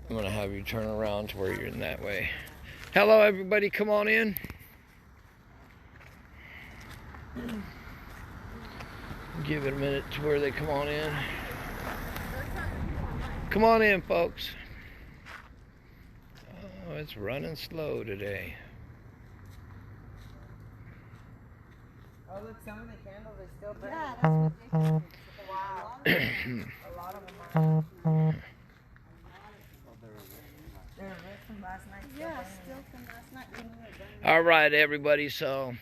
I'm going to have you turn around to where you're in that way. Hello, everybody. Come on in. Give it a minute to where they come on in. Come on in, folks. Oh, it's running slow today. Oh, look, some of the candles are still burning. Yeah, that's ridiculous. Wow. A lot of them are. They're from last night. Yeah, still from last night. All right, everybody. So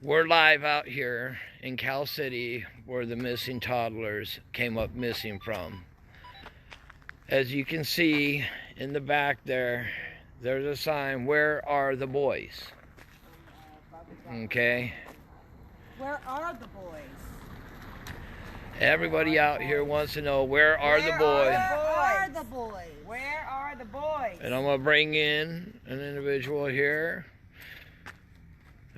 we're live out here in Cal City where the missing toddlers came up missing from. As you can see in the back there, there's a sign, "Where are the boys?" Okay. Where are the boys? Everybody out here wants to know, where are the boys? Where are the boys? Where are the boys? And I'm going to bring in an individual here.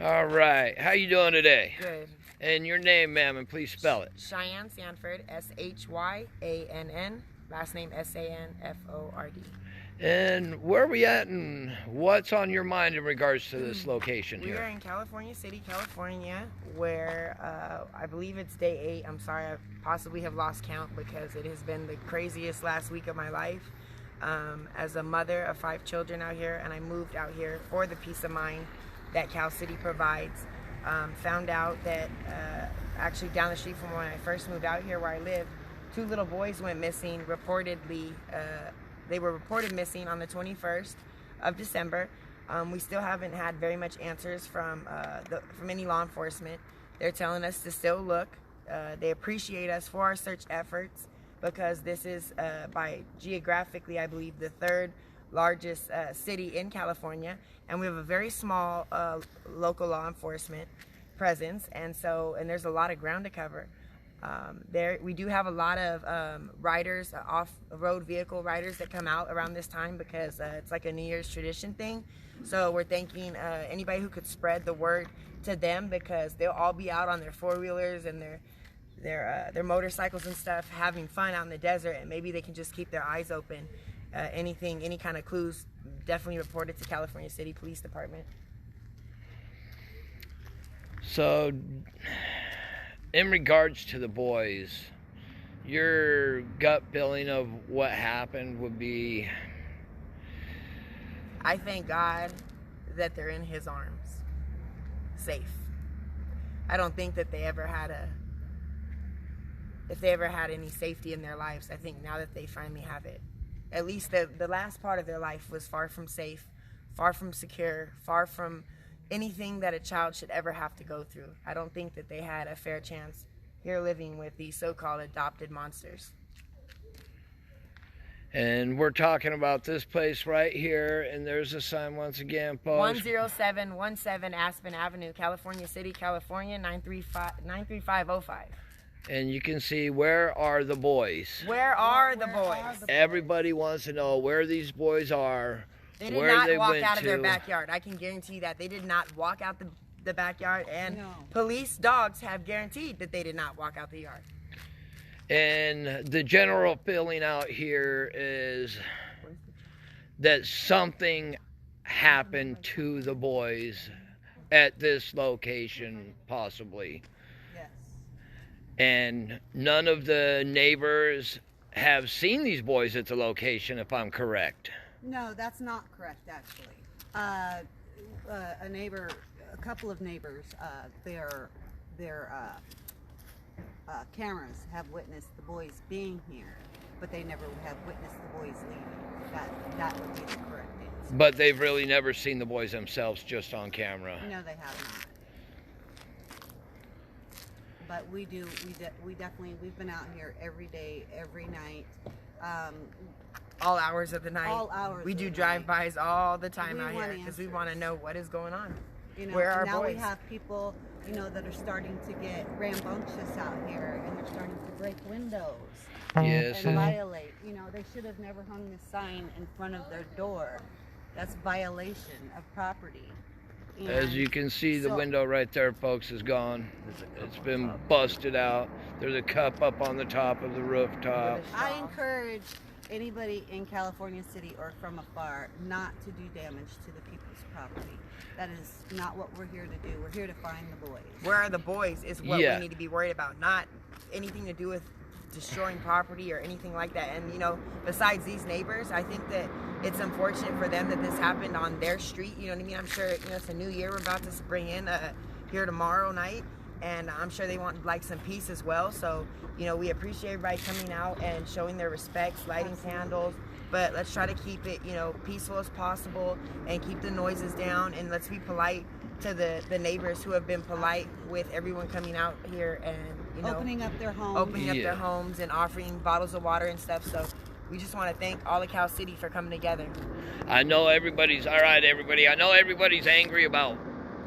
All right. How you doing today? Good. And your name, ma'am, and please spell it. Cheyenne Sanford, S-H-Y-A-N-N. Last name S-A-N-F-O-R-D. And where are we at and what's on your mind in regards to this location We are here? in California City, California, where I believe it's day 8. I'm sorry, I possibly have lost count because it has been the craziest last week of my life. As a mother of 5 children out here, and I moved out here for the peace of mind that Cal City provides. Found out that actually down the street from when I first moved out here where I live, 2 little boys went missing, reportedly. They were reported missing on the 21st of December. We still haven't had very much answers from any law enforcement. They're telling us to still look. They appreciate us for our search efforts because this is, by geographically, I believe, the 3rd largest city in California, and we have a very small local law enforcement presence, and there's a lot of ground to cover. We do have a lot of riders, off-road vehicle riders that come out around this time because it's like a New Year's tradition thing. So we're thanking anybody who could spread the word to them because they'll all be out on their 4-wheelers and their motorcycles and stuff, having fun out in the desert, and maybe they can just keep their eyes open. Any kind of clues, definitely report it to California City Police Department. So, in regards to the boys, your gut feeling of what happened would be? I thank God that they're in His arms, safe. I don't think that if they ever had any safety in their lives, I think now that they finally have it. At least the last part of their life was far from safe, far from secure, far from anything that a child should ever have to go through. I don't think that they had a fair chance here living with these so-called adopted monsters. And we're talking about this place right here, and there's a sign once again, folks. 10717 Aspen Avenue, California City, California, 93505. And you can see, where are the boys? Where are the boys? Everybody wants to know where these boys are. They did where not they walk went out of their to. backyard. I can guarantee that. They did not walk out the backyard, and No. police dogs have guaranteed that they did not walk out the yard. And the general feeling out here is that something happened to the boys at this location, possibly. Yes. And none of the neighbors have seen these boys at the location, if I'm correct. No, that's not correct, actually. A couple of neighbors, their cameras have witnessed the boys being here, but they never have witnessed the boys leaving. That would be the correct answer. But they've really never seen the boys themselves, just on camera. No, they have not. But we definitely, we've been out here every day, every night. All hours of the night. All hours We of do the drive-bys all the time We out want here because we want to answers. know what is going on. You know, Where are and now boys? we have people, that are starting to get rambunctious out here, and they're starting to break windows Yes. and violate. They should have never hung this sign in front of their door. That's violation of property. As you can see, the window right there, folks, is gone. It's been busted out. There's a cup up on the top of the rooftop. I encourage anybody in California City or from afar not to do damage to the people's property. That is not what we're here to do. We're here to find the boys. Where are the boys is what we need to be worried about, not anything to do with destroying property or anything like that. And you know, besides these neighbors, I think that it's unfortunate for them that this happened on their street. You know what I mean? I'm sure, you know, it's a new year we're about to bring in here tomorrow night, and I'm sure they want like some peace as well. So, you know, we appreciate everybody coming out and showing their respects, lighting candles, but let's try to keep it, you know, peaceful as possible and keep the noises down, and let's be polite to the neighbors who have been polite with everyone coming out here and, you know, opening up their homes and offering bottles of water and stuff. So we just want to thank all of Cal City for coming together. I know everybody's all right, everybody. I know everybody's angry about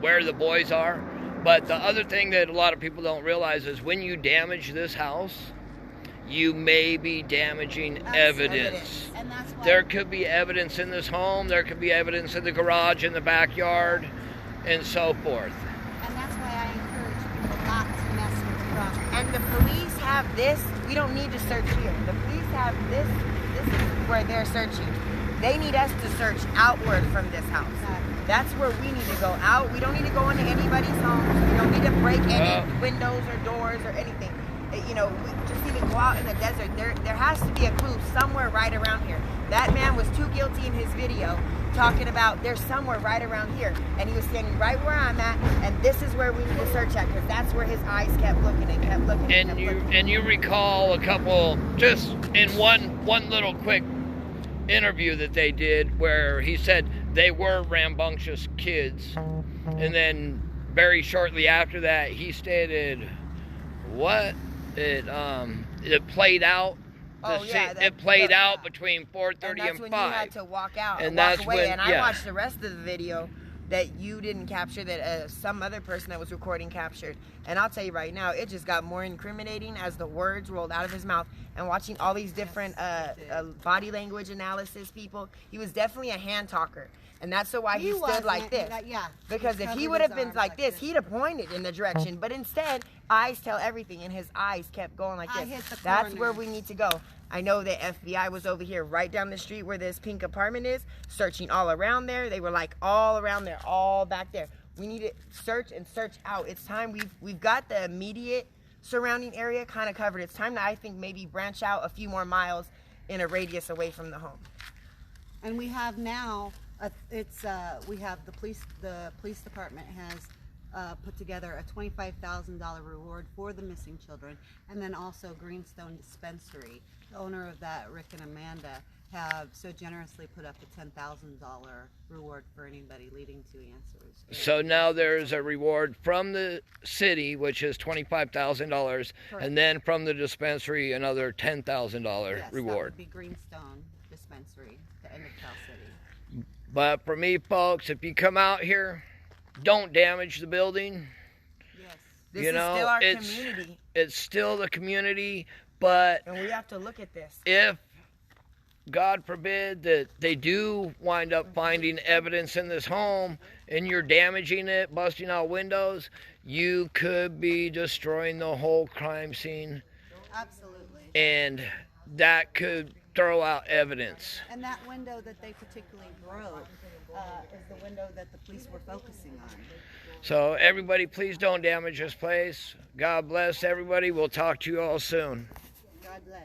where the boys are, but the other thing that a lot of people don't realize is when you damage this house, you may be damaging evidence. And that's why there could be evidence in this home, there could be evidence in the garage, in the backyard, and so forth. And that's why I encourage people not to mess with the property. And the police have this. We don't need to search here. The police have this. This is where they're searching. They need us to search outward from this house. Exactly. That's where we need to go out. We don't need to go into anybody's homes. We don't need to break any windows or doors or anything. You know, we just need to go out in the desert. There has to be a clue somewhere right around here. That man was too guilty in his video talking about there's somewhere right around here, and he was standing right where I'm at, and this is where we need to search at, because that's where his eyes kept looking and kept looking. And you recall a couple, just in one little quick interview that they did, where he said they were rambunctious kids, and then very shortly after that he stated what it played out. It played out between 4:30 and 5. And that's when you had to walk out and walk away. And I watched the rest of the video that you didn't capture, that some other person that was recording captured. And I'll tell you right now, it just got more incriminating as the words rolled out of his mouth. And watching all these different body language analysis people, he was definitely a hand talker. And that's why he stood like this. Because if he would have been like this, he'd have pointed in the direction. But instead, eyes tell everything, and his eyes kept going like this. That's where we need to go. I know the FBI was over here right down the street where this pink apartment is, searching all around there. They were like all around there, all back there. We need to search and search out. It's time. We've got the immediate surrounding area kind of covered. It's time to, I think, maybe branch out a few more miles in a radius away from the home. And we have now, we have the police department has put together a $25,000 reward for the missing children, and then also Greenstone Dispensary, the owner of that, Rick and Amanda, have so generously put up a $10,000 reward for anybody leading to answers. So now there's a reward from the city, which is $25,000, and then from the dispensary another $10,000 reward. That would be Greenstone Dispensary, the end of Cal City. But for me, folks, if you come out here, don't damage the building. Yes. This is still our community. It's still the community, but and we have to look at this. If God forbid that they do wind up finding evidence in this home and you're damaging it, busting out windows, you could be destroying the whole crime scene. Absolutely. And that could throw out evidence. And that window that they particularly broke is the window that the police were focusing on. So everybody, please don't damage this place. God bless everybody. We'll talk to you all soon. God bless.